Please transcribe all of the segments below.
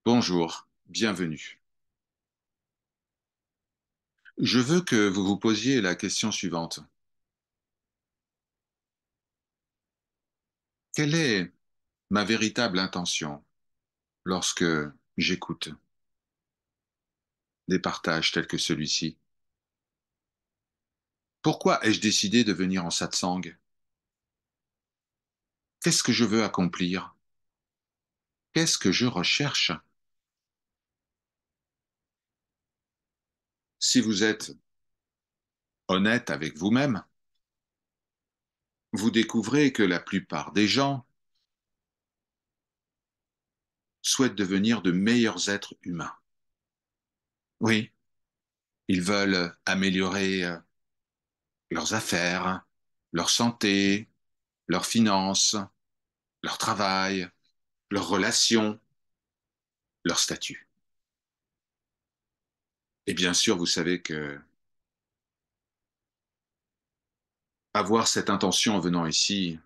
Bonjour, bienvenue. Je veux que vous vous posiez la question suivante. Quelle est ma véritable intention lorsque j'écoute des partages tels que celui-ci? Pourquoi ai-je décidé de venir en satsang? Qu'est-ce que je veux accomplir? Qu'est-ce que je recherche? Si vous êtes honnête avec vous-même, vous découvrez que la plupart des gens souhaitent devenir de meilleurs êtres humains. Oui, ils veulent améliorer leurs affaires, leur santé, leurs finances, leur travail, leurs relations, leur statut. Et bien sûr, vous savez que avoir cette intention en venant ici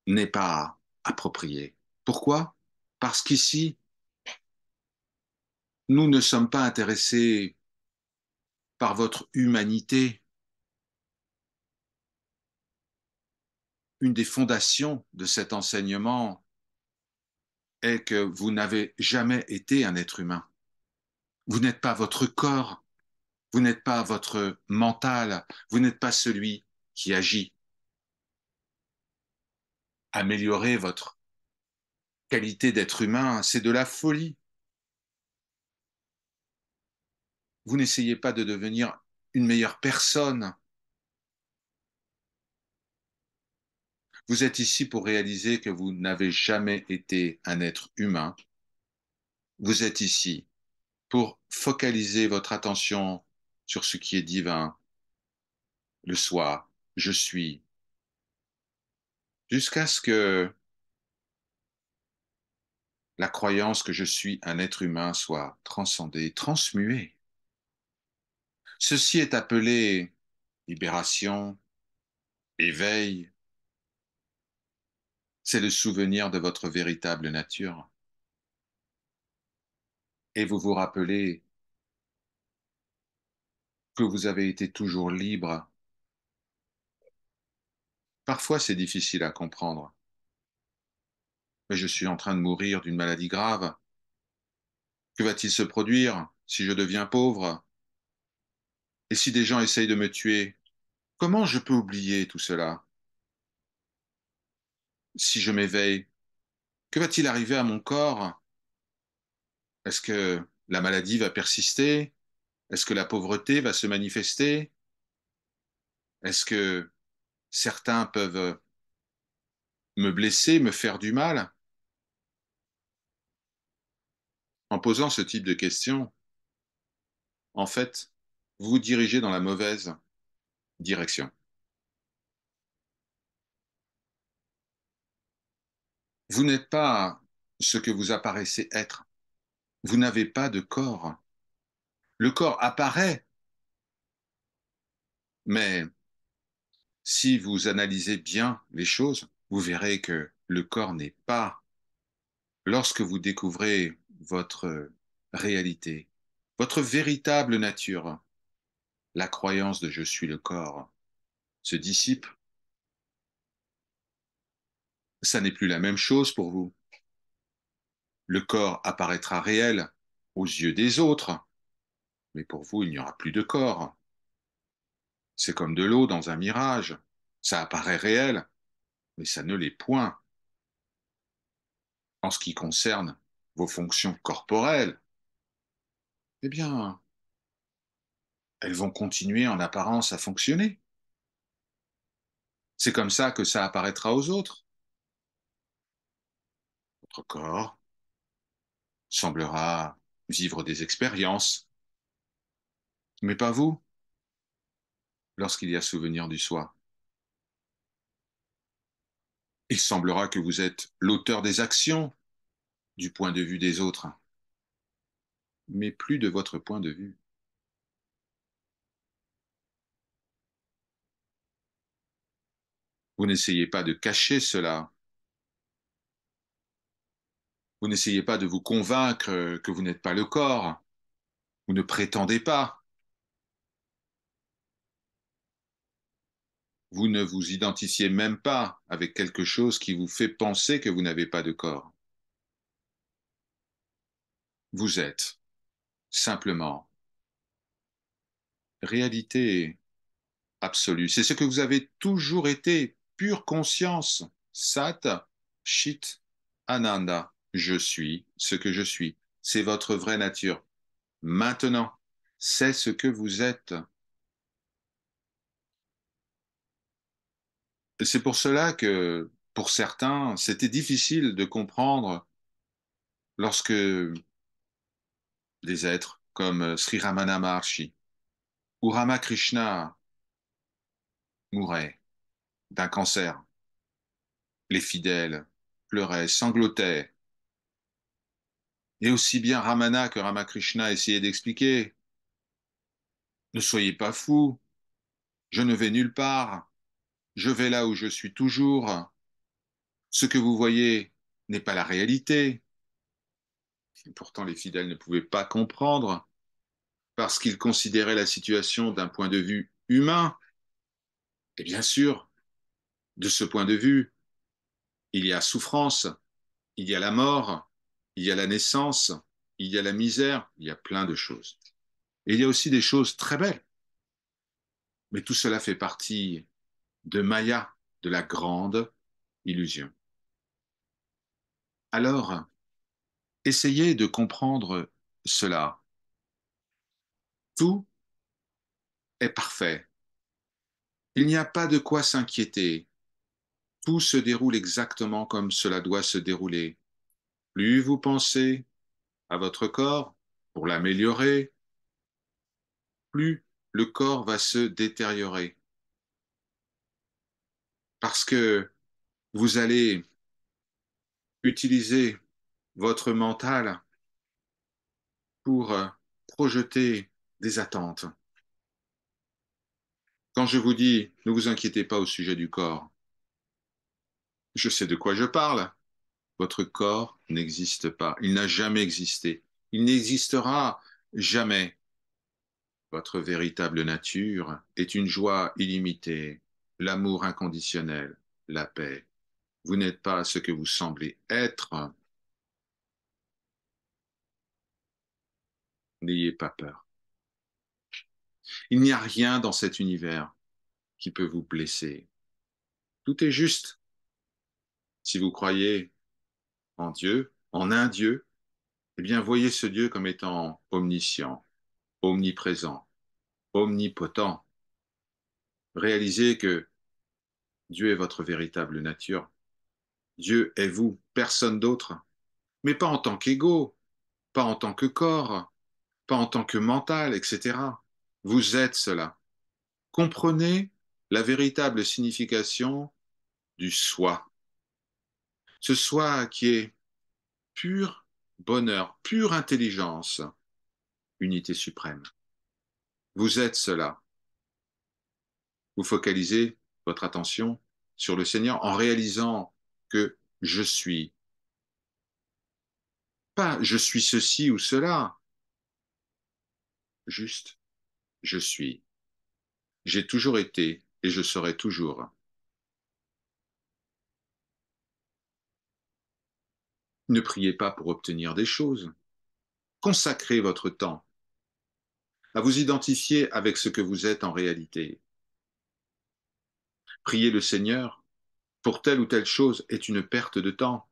n'est pas approprié. Pourquoi? Parce qu'ici, nous ne sommes pas intéressés par votre humanité. Une des fondations de cet enseignement est que vous n'avez jamais été un être humain. Vous n'êtes pas votre corps, vous n'êtes pas votre mental, vous n'êtes pas celui qui agit. Améliorer votre qualité d'être humain, c'est de la folie. Vous n'essayez pas de devenir une meilleure personne. Vous êtes ici pour réaliser que vous n'avez jamais été un être humain. Vous êtes ici pour focaliser votre attention sur ce qui est divin, le soi, je suis, jusqu'à ce que la croyance que je suis un être humain soit transcendée, transmuée. Ceci est appelé libération, éveil. C'est le souvenir de votre véritable nature. Et vous vous rappelez que vous avez été toujours libre. Parfois, c'est difficile à comprendre. Mais je suis en train de mourir d'une maladie grave. Que va-t-il se produire si je deviens pauvre? Et si des gens essayent de me tuer? Comment je peux oublier tout cela? Si je m'éveille, que va-t-il arriver à mon corps? Est-ce que la maladie va persister? Est-ce que la pauvreté va se manifester? Est-ce que certains peuvent me blesser, me faire du mal? En posant ce type de questions, en fait, vous vous dirigez dans la mauvaise direction. Vous n'êtes pas ce que vous apparaissez être. Vous n'avez pas de corps. Le corps apparaît, mais si vous analysez bien les choses, vous verrez que le corps n'est pas. Lorsque vous découvrez votre réalité, votre véritable nature, la croyance de je suis le corps se dissipe. Ça n'est plus la même chose pour vous. Le corps apparaîtra réel aux yeux des autres, mais pour vous, il n'y aura plus de corps. C'est comme de l'eau dans un mirage. Ça apparaît réel, mais ça ne l'est point. En ce qui concerne vos fonctions corporelles, eh bien, elles vont continuer en apparence à fonctionner. C'est comme ça que ça apparaîtra aux autres. Votre corps semblera vivre des expériences, mais pas vous, lorsqu'il y a souvenir du soi. Il semblera que vous êtes l'auteur des actions du point de vue des autres, mais plus de votre point de vue. Vous n'essayez pas de cacher cela. Vous n'essayez pas de vous convaincre que vous n'êtes pas le corps. Vous ne prétendez pas. Vous ne vous identifiez même pas avec quelque chose qui vous fait penser que vous n'avez pas de corps. Vous êtes simplement réalité absolue. C'est ce que vous avez toujours été, pure conscience. Sat, Chit, Ananda. Je suis ce que je suis. C'est votre vraie nature. Maintenant, c'est ce que vous êtes. C'est pour cela que, pour certains, c'était difficile de comprendre lorsque des êtres comme Sri Ramana Maharshi ou Ramakrishna mouraient d'un cancer. Les fidèles pleuraient, sanglotaient. Et aussi bien Ramana que Ramakrishna essayaient d'expliquer, ne soyez pas fous, je ne vais nulle part, je vais là où je suis toujours. Ce que vous voyez n'est pas la réalité. Et pourtant, les fidèles ne pouvaient pas comprendre parce qu'ils considéraient la situation d'un point de vue humain. Et bien sûr, de ce point de vue, il y a souffrance, il y a la mort, il y a la naissance, il y a la misère, il y a plein de choses. Et il y a aussi des choses très belles. Mais tout cela fait partie de Maya, de la grande illusion. Alors, essayez de comprendre cela. Tout est parfait. Il n'y a pas de quoi s'inquiéter. Tout se déroule exactement comme cela doit se dérouler. Plus vous pensez à votre corps pour l'améliorer, plus le corps va se détériorer. Parce que vous allez utiliser votre mental pour projeter des attentes. Quand je vous dis ne vous inquiétez pas au sujet du corps, je sais de quoi je parle. Votre corps n'existe pas. Il n'a jamais existé. Il n'existera jamais. Votre véritable nature est une joie illimitée, l'amour inconditionnel, la paix. Vous n'êtes pas ce que vous semblez être. N'ayez pas peur. Il n'y a rien dans cet univers qui peut vous blesser. Tout est juste. Si vous croyez en Dieu, en un Dieu, eh bien voyez ce Dieu comme étant omniscient, omniprésent, omnipotent. Réalisez que Dieu est votre véritable nature. Dieu est vous, personne d'autre. Mais pas en tant qu'ego, pas en tant que corps, pas en tant que mental, etc. Vous êtes cela. Comprenez la véritable signification du soi. Ce soi qui est pur bonheur, pure intelligence, unité suprême. Vous êtes cela. Vous focalisez votre attention sur le Seigneur en réalisant que je suis. Pas je suis ceci ou cela, juste je suis. J'ai toujours été et je serai toujours. Ne priez pas pour obtenir des choses. Consacrez votre temps à vous identifier avec ce que vous êtes en réalité. Prier le Seigneur pour telle ou telle chose est une perte de temps.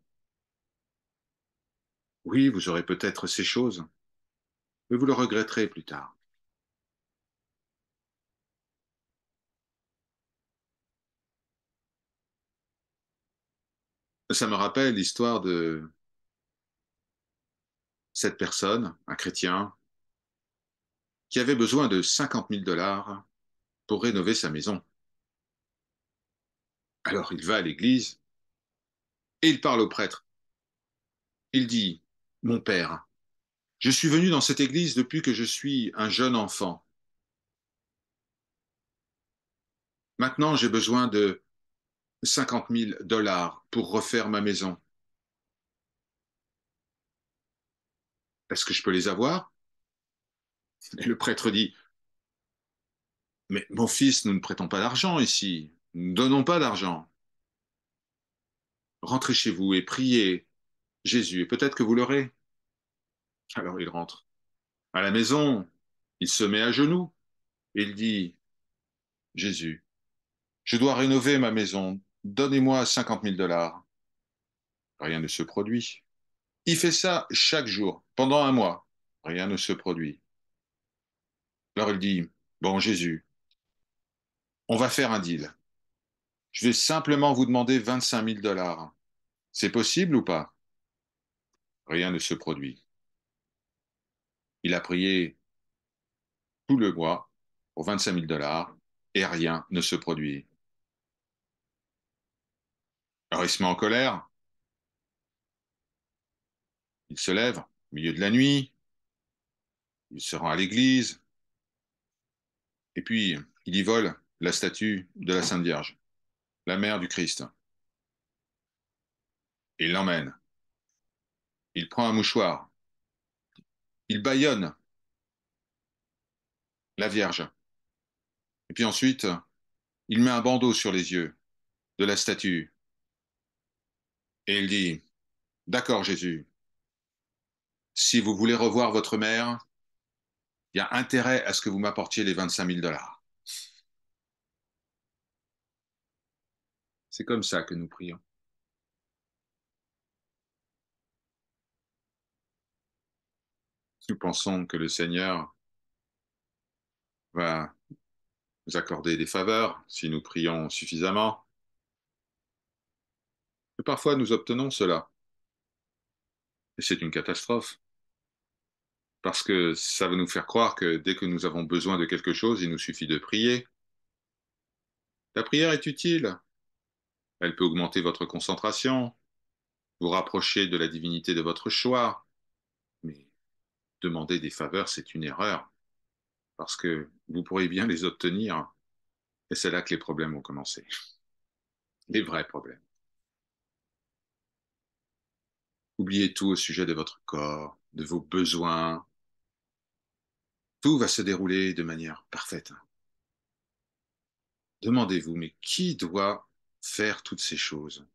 Oui, vous aurez peut-être ces choses, mais vous le regretterez plus tard. Ça me rappelle l'histoire de cette personne, un chrétien, qui avait besoin de 50 000 $ pour rénover sa maison. Alors il va à l'église et il parle au prêtre. Il dit, mon père, je suis venu dans cette église depuis que je suis un jeune enfant. Maintenant, j'ai besoin de 50 000 $ pour refaire ma maison. est-ce que je peux les avoir? Et le prêtre dit, mais mon fils, nous ne prêtons pas d'argent ici. Nous ne donnons pas d'argent. Rentrez chez vous et priez Jésus, et peut-être que vous l'aurez. Alors il rentre à la maison, il se met à genoux, et il dit, Jésus, je dois rénover ma maison, donnez-moi 50 000 $. Rien ne se produit. Il fait ça chaque jour, pendant un mois. Rien ne se produit. Alors il dit, bon Jésus, on va faire un deal. Je vais simplement vous demander 25 000 $. C'est possible ou pas? Rien ne se produit. Il a prié tout le mois pour 25 000 $ et rien ne se produit. Alors il se met en colère, il se lève au milieu de la nuit, il se rend à l'église, et puis il y vole la statue de la Sainte Vierge, la mère du Christ. Et il l'emmène. Il prend un mouchoir, il bâillonne la Vierge, et puis ensuite il met un bandeau sur les yeux de la statue, et il dit, d'accord Jésus, si vous voulez revoir votre mère, il y a intérêt à ce que vous m'apportiez les 25 000 $. C'est comme ça que nous prions. Nous pensons que le Seigneur va nous accorder des faveurs si nous prions suffisamment. Mais parfois, nous obtenons cela. Et c'est une catastrophe, parce que ça va nous faire croire que dès que nous avons besoin de quelque chose, il nous suffit de prier. La prière est utile. Elle peut augmenter votre concentration, vous rapprocher de la divinité de votre choix. Mais demander des faveurs, c'est une erreur, parce que vous pourrez bien les obtenir. Et c'est là que les problèmes vont commencer. Les vrais problèmes. Oubliez tout au sujet de votre corps, de vos besoins. Tout va se dérouler de manière parfaite. Demandez-vous, mais qui doit faire toutes ces choses?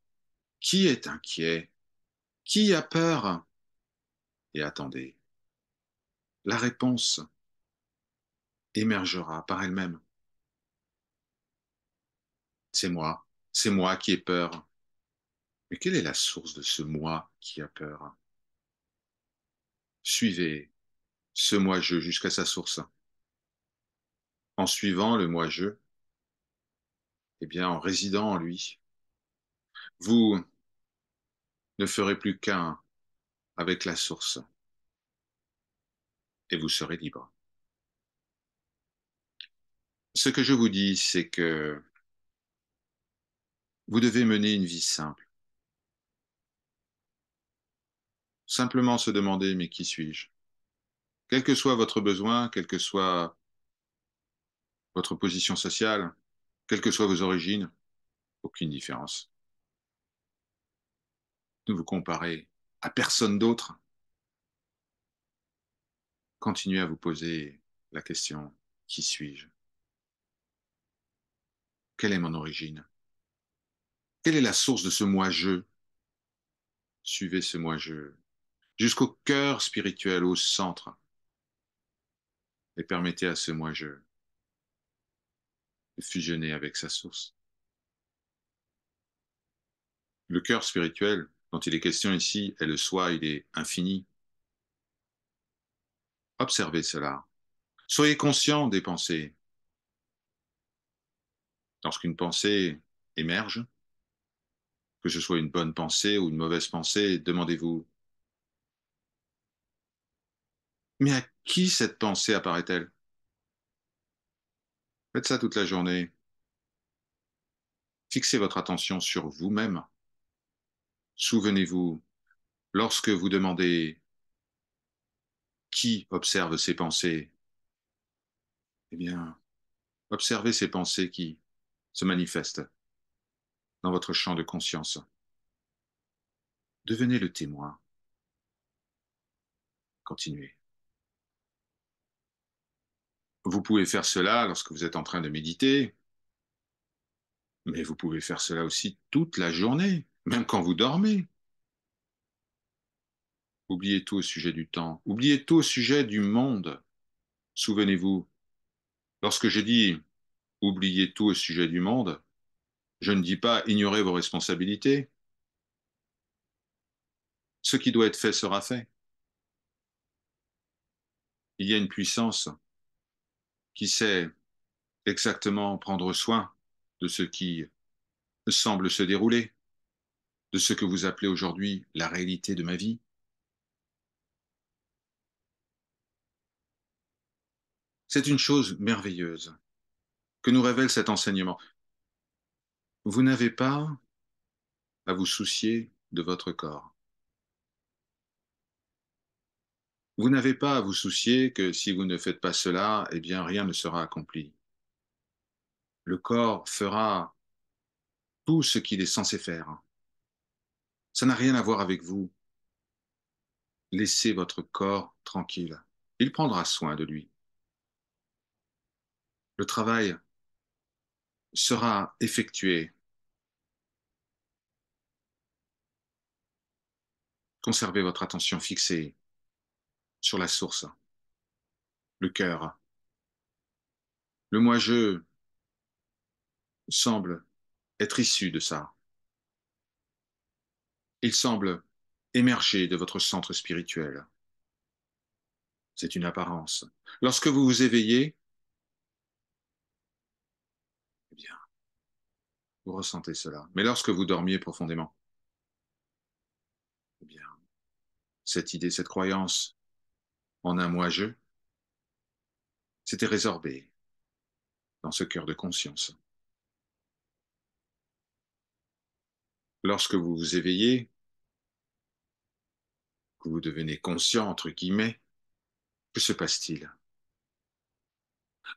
Qui est inquiet? Qui a peur? Et attendez, la réponse émergera par elle-même. C'est moi qui ai peur. Mais quelle est la source de ce moi qui a peur? Suivez ce moi-je jusqu'à sa source. En suivant le moi-je, eh bien, en résidant en lui, vous ne ferez plus qu'un avec la source et vous serez libre. Ce que je vous dis, c'est que vous devez mener une vie simple. Simplement se demander, mais qui suis-je? Quel que soit votre besoin, quelle que soit votre position sociale, quelles que soient vos origines, aucune différence. Ne vous comparez à personne d'autre. Continuez à vous poser la question, qui suis-je? Quelle est mon origine? Quelle est la source de ce moi-je? Suivez ce moi-je jusqu'au cœur spirituel, au centre, et permettez à ce moi-je de fusionner avec sa source. Le cœur spirituel dont il est question ici est le soi, il est infini. Observez cela. Soyez conscient des pensées. Lorsqu'une pensée émerge, que ce soit une bonne pensée ou une mauvaise pensée, demandez-vous, mais à qui cette pensée apparaît-elle? Faites ça toute la journée. Fixez votre attention sur vous-même. Souvenez-vous, lorsque vous demandez qui observe ces pensées, eh bien, observez ces pensées qui se manifestent dans votre champ de conscience. Devenez le témoin. Continuez. Vous pouvez faire cela lorsque vous êtes en train de méditer, mais vous pouvez faire cela aussi toute la journée, même quand vous dormez. Oubliez tout au sujet du temps. Oubliez tout au sujet du monde. Souvenez-vous, lorsque je dis oubliez tout au sujet du monde, je ne dis pas ignorez vos responsabilités. Ce qui doit être fait sera fait. Il y a une puissance qui sait exactement prendre soin de ce qui semble se dérouler, de ce que vous appelez aujourd'hui la réalité de ma vie. C'est une chose merveilleuse que nous révèle cet enseignement. Vous n'avez pas à vous soucier de votre corps. Vous n'avez pas à vous soucier que si vous ne faites pas cela, eh bien rien ne sera accompli. Le corps fera tout ce qu'il est censé faire. Ça n'a rien à voir avec vous. Laissez votre corps tranquille. Il prendra soin de lui. Le travail sera effectué. Conservez votre attention fixée sur la source, le cœur. Le moi-je semble être issu de ça. Il semble émerger de votre centre spirituel. C'est une apparence. Lorsque vous vous éveillez, eh bien, vous ressentez cela. Mais lorsque vous dormiez profondément, eh bien, cette idée, cette croyance en un moi-je s'était résorbée dans ce cœur de conscience. Lorsque vous vous éveillez, que vous devenez conscient, entre guillemets, que se passe-t-il?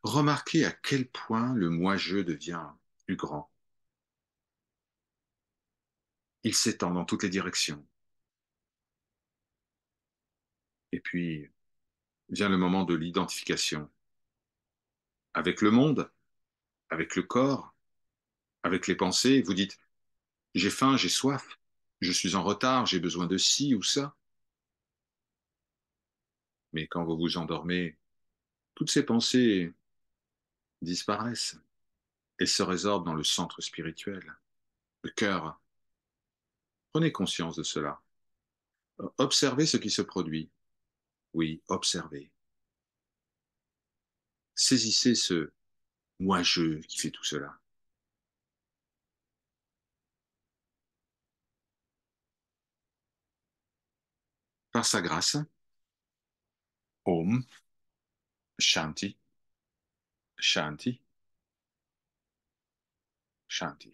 Remarquez à quel point le moi-je devient plus grand. Il s'étend dans toutes les directions. Et puis vient le moment de l'identification avec le monde, avec le corps, avec les pensées. Vous dites, j'ai faim, j'ai soif, je suis en retard, j'ai besoin de ci ou ça. Mais quand vous vous endormez, toutes ces pensées disparaissent et se résorbent dans le centre spirituel, le cœur. Prenez conscience de cela. Observez ce qui se produit. Oui, observez. Saisissez ce moi-je qui fait tout cela. Par sa grâce, Om Shanti, Shanti, Shanti.